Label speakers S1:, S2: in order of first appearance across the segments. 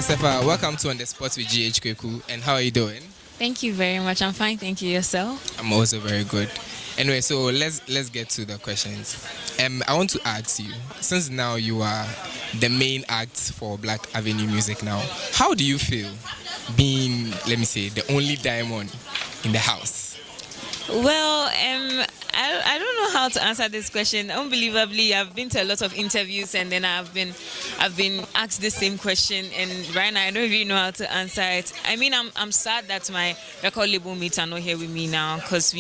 S1: S3fa, welcome to On the Spot with GH Kweku. And how are you doing?
S2: Thank you very much. I'm fine. Thank you. Yourself?
S1: I'm also very good. Anyway, so let's get to the questions. I want to ask you, since now you are the main act for Black Avenue Music now, how do you feel being, let me say, the only diamond in the house?
S2: Well, I don't know how to answer this question. Unbelievably, I've been to a lot of interviews and then I've been asked the same question, and right now I don't really know how to answer it. I mean, I'm sad that my record label mates are not here with me now, because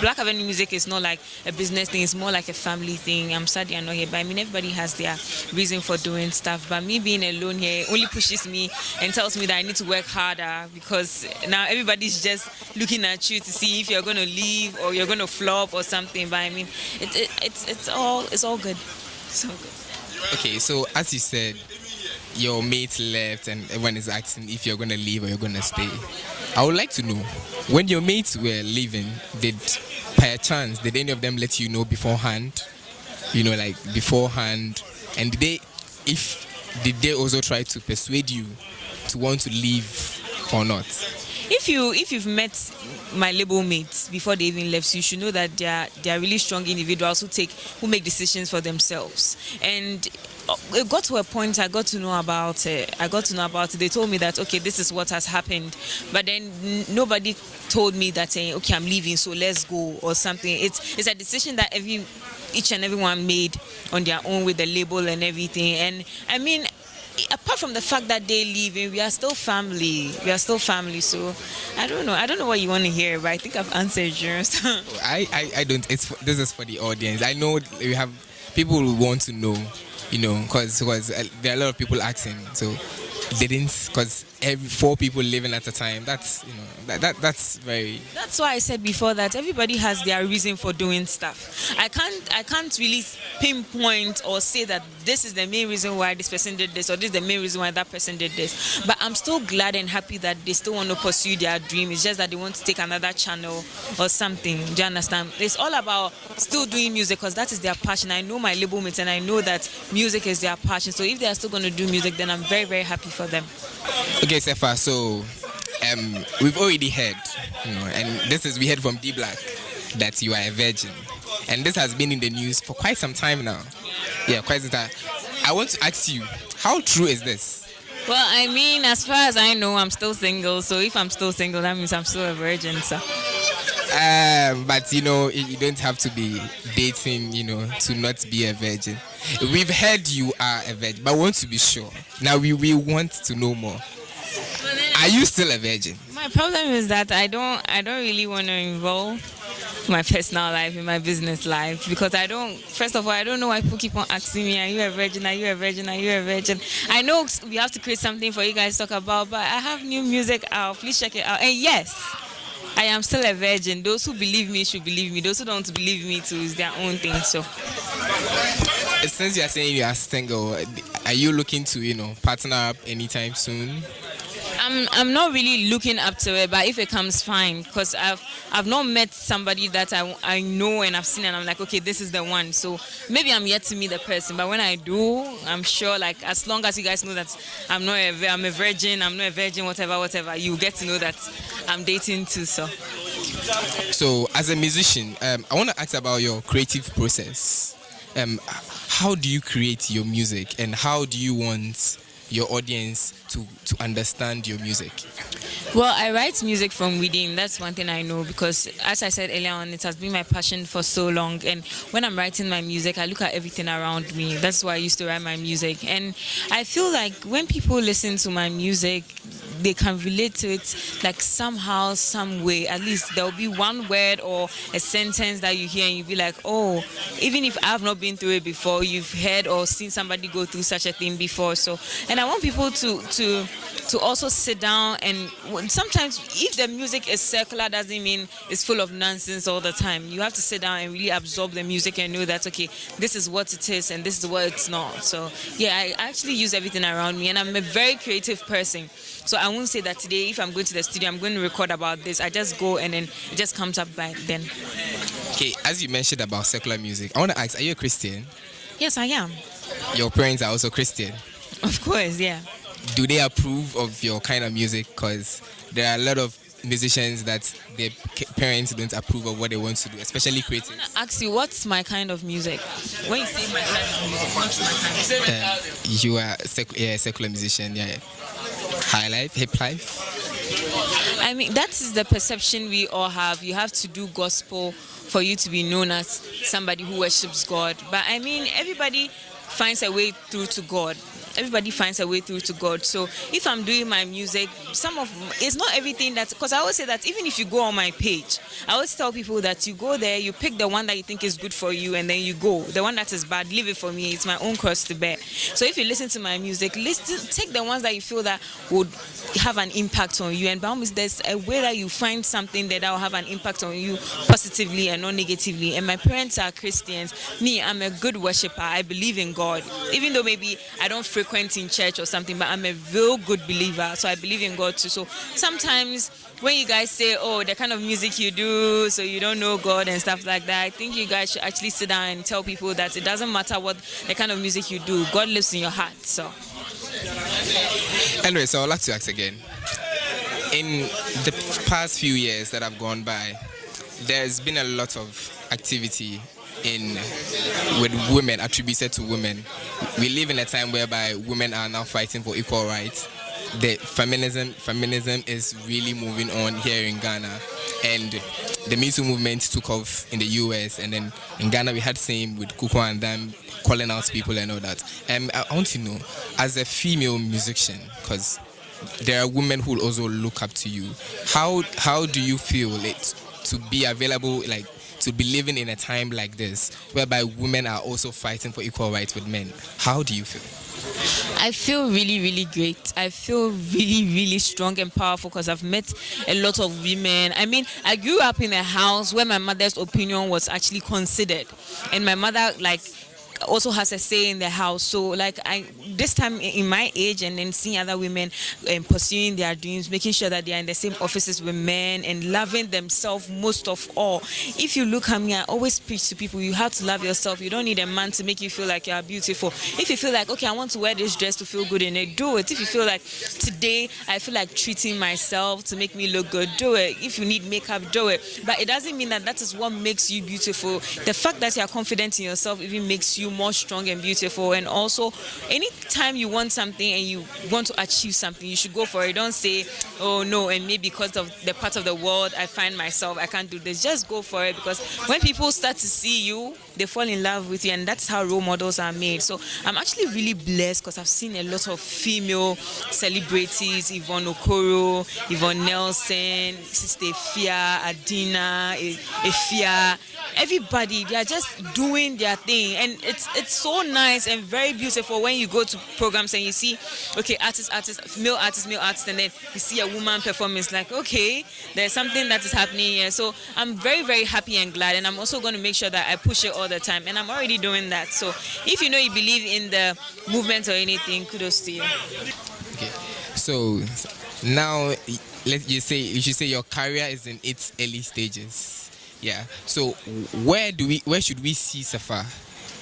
S2: Black Avenue Music is not like a business thing; it's more like a family thing. I'm sad they are not here, but I mean, everybody has their reason for doing stuff. But me being alone here only pushes me and tells me that I need to work harder, because now everybody's just looking at you to see if you're going to leave or you're going to flop or something. But I mean, it's all good. So good.
S1: Okay, so as you said, your mate left and everyone is asking if you're going to leave or you're going to stay. I would like to know, when your mates were leaving, by a chance, did any of them let you know beforehand? Beforehand? And did they also try to persuade you to want to leave or not?
S2: If you've met my label mates before they even left, you should know that they are really strong individuals who make decisions for themselves. And it got to a point I got to know about it. They told me that, okay, this is what has happened, but then nobody told me that, okay, I'm leaving, so let's go or something. It's a decision that each and everyone made on their own with the label and everything. And I mean, apart from the fact that they're leaving, we are still family. So I don't know what you want to hear, but I think I've answered yours.
S1: I don't. This is for the audience. I know we have people who want to know, because there are a lot of people asking. So they didn't, because every 4 people living at a time. That's that's very.
S2: That's why I said before that everybody has their reason for doing stuff. I can't really pinpoint or say that this is the main reason why this person did this or this is the main reason why that person did this. But I'm still glad and happy that they still want to pursue their dream. It's just that they want to take another channel or something. Do you understand? It's all about still doing music, because that is their passion. I know my label mates and I know that music is their passion. So if they are still going to do music, then I'm very, very happy for them.
S1: Okay, S3fa, so we've already heard, and we heard from D Black that you are a virgin, and this has been in the news for quite some time now. Yeah, quite some time. I want to ask you, how true is this?
S2: Well, I mean, as far as I know, I'm still single. So if I'm still single, that means I'm still a virgin. So.
S1: But you don't have to be dating, to not be a virgin. We've heard you are a virgin, but we want to be sure. Now we want to know more. Are you still a virgin?
S2: My problem is that I don't really want to involve my personal life in my business life, because first of all, I don't know why people keep on asking me, are you a virgin, are you a virgin, are you a virgin? I know we have to create something for you guys to talk about, but I have new music out. Please check it out. And yes, I am still a virgin. Those who believe me should believe me. Those who don't believe me too is their own thing. So,
S1: since you are saying you are single, are you looking to partner up anytime soon?
S2: I'm not really looking up to it, but if it comes, fine. Because I've not met somebody that I know and I've seen and I'm like, okay, this is the one. So maybe I'm yet to meet the person, but when I do, I'm sure, like, as long as you guys know that I'm a virgin, I'm not a virgin, whatever, you get to know that I'm dating too.
S1: So as a musician, I want to ask about your creative process. How do you create your music, and how do you want your audience to understand your music?
S2: Well, I write music from within. That's one thing I know, because as I said earlier on, it has been my passion for so long. And when I'm writing my music, I look at everything around me. That's why I used to write my music. And I feel like when people listen to my music, they can relate to it, like somehow, some way. At least there'll be one word or a sentence that you hear and you'll be like, oh, even if I've not been through it before, you've heard or seen somebody go through such a thing before. So, and I want people to also sit down, and sometimes if the music is circular, doesn't mean it's full of nonsense all the time. You have to sit down and really absorb the music and know that, okay, this is what it is and this is what it's not. So yeah, I actually use everything around me, and I'm a very creative person. So I won't say that today, if I'm going to the studio, I'm going to record about this. I just go and then it just comes up by then.
S1: Okay, as you mentioned about secular music, I want to ask, are you a Christian?
S2: Yes, I am.
S1: Your parents are also Christian?
S2: Of course, yeah.
S1: do they approve of your kind of music? Because there are a lot of musicians that their parents don't approve of what they want to do, especially creatives.
S2: Ask you, what's my kind of music? When you say my kind of music, what's my kind of music?
S1: You are secular musician, yeah. High life, hip life.
S2: I mean, that is the perception we all have. You have to do gospel for you to be known as somebody who worships God. But I mean, everybody finds a way through to God. Everybody finds a way through to God. So if I'm doing my music, it's not everything that, because I always say that even if you go on my page, I always tell people that you go there, you pick the one that you think is good for you, and then you go. The one that is bad, leave it for me. It's my own cross to bear. So if you listen to my music, take the ones that you feel that would have an impact on you. And by all means, there's a way that you find something that will have an impact on you positively and not negatively. And my parents are Christians. Me, I'm a good worshiper. I believe in God. Even though maybe I don't frequent in church or something, but I'm a real good believer. So I believe in God too. So sometimes when you guys say, oh, the kind of music you do, so you don't know God and stuff like that, I think you guys should actually sit down and tell people that it doesn't matter what the kind of music you do. God lives in your heart. So
S1: anyway, so I'd like to ask again. In the past few years that have gone by, there's been a lot of activity with women, attributed to women. We live in a time whereby women are now fighting for equal rights. The feminism is really moving on here in Ghana, and the Me Too movement took off in the US, and then in Ghana we had same with Kuko and them calling out people and all that. I want to know, as a female musician, because there are women who also look up to you, how do you feel it to be available, like to be living in a time like this whereby women are also fighting for equal rights with men? How do you feel?
S2: I feel really, really great. I feel really, really strong and powerful because I've met a lot of women. I mean, I grew up in a house where my mother's opinion was actually considered, and my mother also has a say in the house. So this time in my age, and then seeing other women pursuing their dreams, making sure that they are in the same offices with men and loving themselves most of all. If you look at me, I always preach to people, you have to love yourself. You don't need a man to make you feel like you are beautiful. If you feel like, okay, I want to wear this dress to feel good in it, do it. If you feel like today I feel like treating myself to make me look good, do it. If you need makeup, do it. But it doesn't mean that is what makes you beautiful. The fact that you are confident in yourself even makes you more strong and beautiful. And also, anytime you want something and you want to achieve something, you should go for it. Don't say, oh no, and maybe because of the part of the world I find myself, I can't do this. Just go for it, because when people start to see you, they fall in love with you, and that's how role models are made. So I'm actually really blessed because I've seen a lot of female celebrities: Yvonne Okoro, Yvonne Nelson, S3fa, Adina, Efia. Everybody, they are just doing their thing, and it's so nice and very beautiful when you go to programs and you see, okay, male artist, and then you see a woman performance, like, okay, there's something that is happening here. So I'm very, very happy and glad, and I'm also going to make sure that I push it all the time, and I'm already doing that. So if you know you believe in the movement or anything, kudos to you.
S1: Okay, so now you should say your career is in its early stages. Yeah. So where should we see S3fa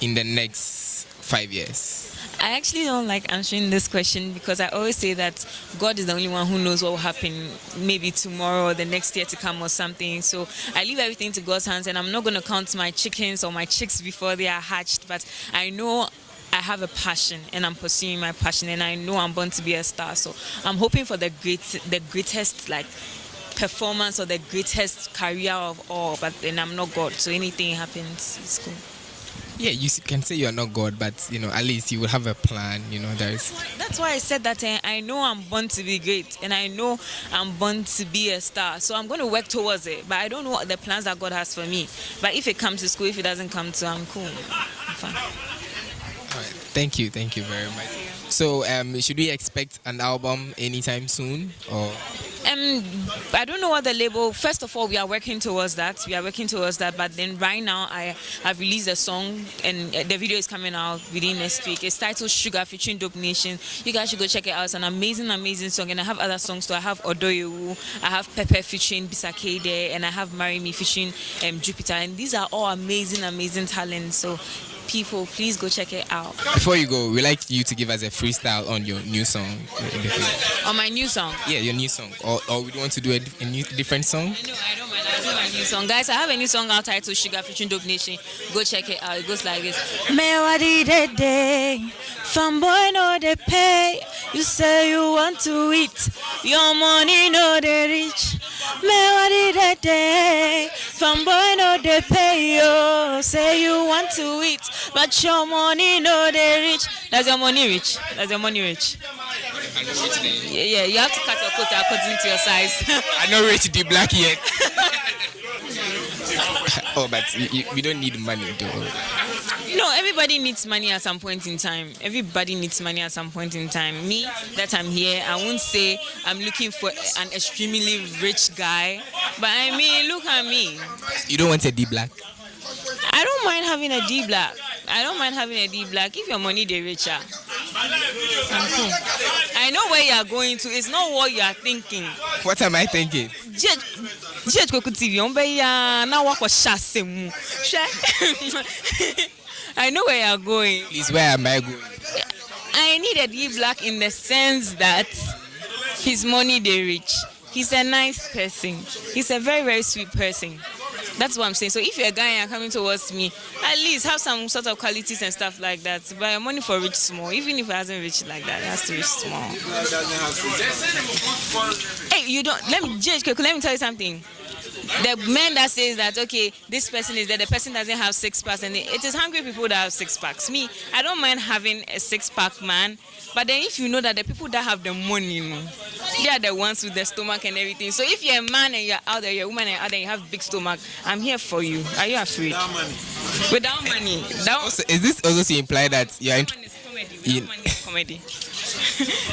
S1: in the next 5 years?
S2: I actually don't like answering this question because I always say that God is the only one who knows what will happen maybe tomorrow or the next year to come or something. So I leave everything to God's hands, and I'm not going to count my chickens or my chicks before they are hatched. But I know I have a passion, and I'm pursuing my passion, and I know I'm born to be a star. So I'm hoping for the greatest performance or the greatest career of all, but then I'm not God, so anything happens, it's cool.
S1: Yeah, you can say you're not God, but at least you will have a plan.
S2: That's why I said that I know I'm born to be great, and I know I'm born to be a star, so I'm going to work towards it. But I don't know what the plans that God has for me. But if it comes to school, if it doesn't come to, I'm cool. I'm fine.
S1: All right, thank you very much. So should we expect an album anytime soon, or?
S2: I don't know what the label. First of all, we are working towards that. But then right now, I have released a song, and the video is coming out within next week. It's titled Sugar featuring Dope Nation. You guys should go check it out. It's an amazing, amazing song. And I have other songs too. I have Odoyewu, I have Pepper featuring Bisakade, and I have Marry Me featuring Jupiter. And these are all amazing, amazing talents. So people, please go check it out.
S1: Before you go, we like you to give us a freestyle on your new song.
S2: On my new song.
S1: Yeah, your new song. Or we want to do a new different song?
S2: No, I don't mind. I'll do my new song. Guys, I have a new song out titled Sugar featuring Dope Nation. Go check it out. It goes like this. Me what did they day? Fanboy no they pay. You say you want to eat. Your money no they reach. Me what did they day? Fanboy no they pay you. Say you want to eat. But your money no they reach. Does your money reach? Does your money reach? Yeah, you have to cut your coat according to your size.
S1: I not reach the black yet. Oh, but we don't need money though.
S2: No, everybody needs money at some point in time. Everybody needs money at some point in time. Me, that I'm here, I won't say I'm looking for an extremely rich guy. But I mean, look at me.
S1: You don't want a D black?
S2: I don't mind having a D black. I don't mind having a D black if your money they richer. I'm cool. I know where you are going to. It's not what you are thinking.
S1: What am I thinking?
S2: GH Kweku TV, now what was shasemu. I know where you are going.
S1: Please, where am I going?
S2: I need a D black in the sense that his money they rich. He's a nice person. He's a very, very sweet person. That's what I'm saying. So if you're a guy and you're coming towards me, at least have some sort of qualities and stuff like that. Buy your money for rich small. Even if it hasn't reached like that, it has to reach small. Hey, you don't. Let me tell you something. The man that says that, okay, this person is there, the person doesn't have 6 packs, and it is hungry people that have 6 packs. Me, I don't mind having a 6-pack man, but then if you know that the people that have the money, they are the ones with the stomach and everything. So if you're a man and you're out there, you're a woman and you're out there, you have big stomach, I'm here for you. Are you afraid? Without money.
S1: Also, is this also to imply that you're
S2: Without money is comedy.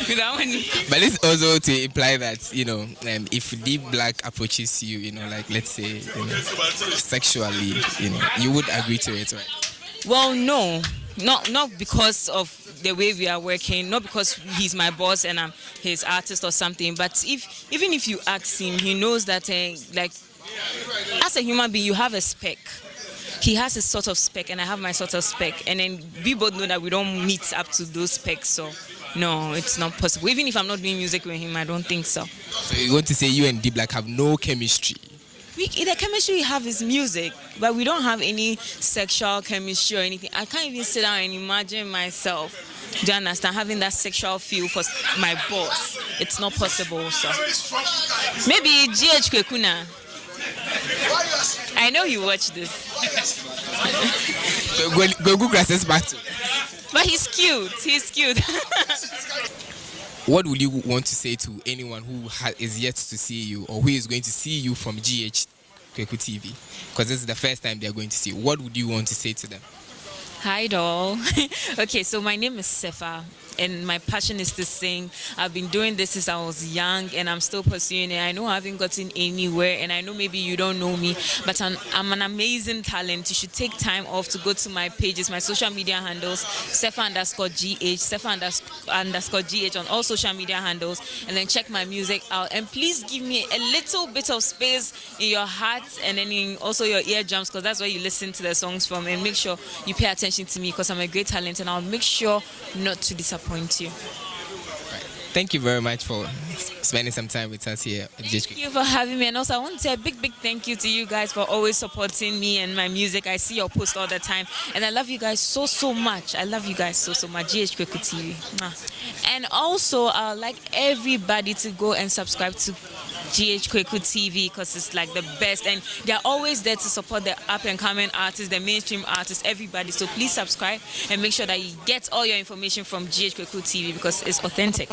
S2: Without money.
S1: But it's also to imply that, if D black approaches you, like let's say, sexually, you would agree to it, right?
S2: Well, no. Not because of the way we are working, not because he's my boss and I'm his artist or something, but even if you ask him, he knows that like as a human being you have a spec. He has his sort of spec and I have my sort of spec, and then we both know that we don't meet up to those specs, so no, it's not possible. Even if I'm not doing music with him, I don't think so.
S1: So you're going to say you and D Black have no chemistry?
S2: The chemistry we have is music, but we don't have any sexual chemistry or anything. I can't even sit down and imagine myself, do you understand, having that sexual feel for my boss. It's not possible, so. Maybe GH Kwekuna. I know you watch this.
S1: Go Google access back to.
S2: But he's cute. He's cute.
S1: What would you want to say to anyone who is yet to see you or who is going to see you from GH Kweku TV? Because this is the first time they are going to see you. What would you want to say to them?
S2: Hi, doll. Okay, so my name is S3fa, and my passion is to sing. I've been doing this since I was young, and I'm still pursuing it. I know I haven't gotten anywhere, and I know maybe you don't know me, but I'm an amazing talent. You should take time off to go to my pages, my social media handles, S3fa_GH, S3fa_GH on all social media handles, and then check my music out. And please give me a little bit of space in your heart and then in also your eardrums, because that's where you listen to the songs from, and make sure you pay attention to me because I'm a great talent, and I'll make sure not to disappoint you.
S1: Thank you very much for spending some time with us here at GH.
S2: Thank you for having me, and also I want to say a big thank you to you guys for always supporting me and my music. I see your posts all the time, and I love you guys so much. I love you guys so much. GH Kweku TV. And also I'd like everybody to go and subscribe to GH Kweku TV because it's like the best, and they're always there to support the up and coming artists, the mainstream artists, everybody. So please subscribe and make sure that you get all your information from GH Kweku TV because it's authentic.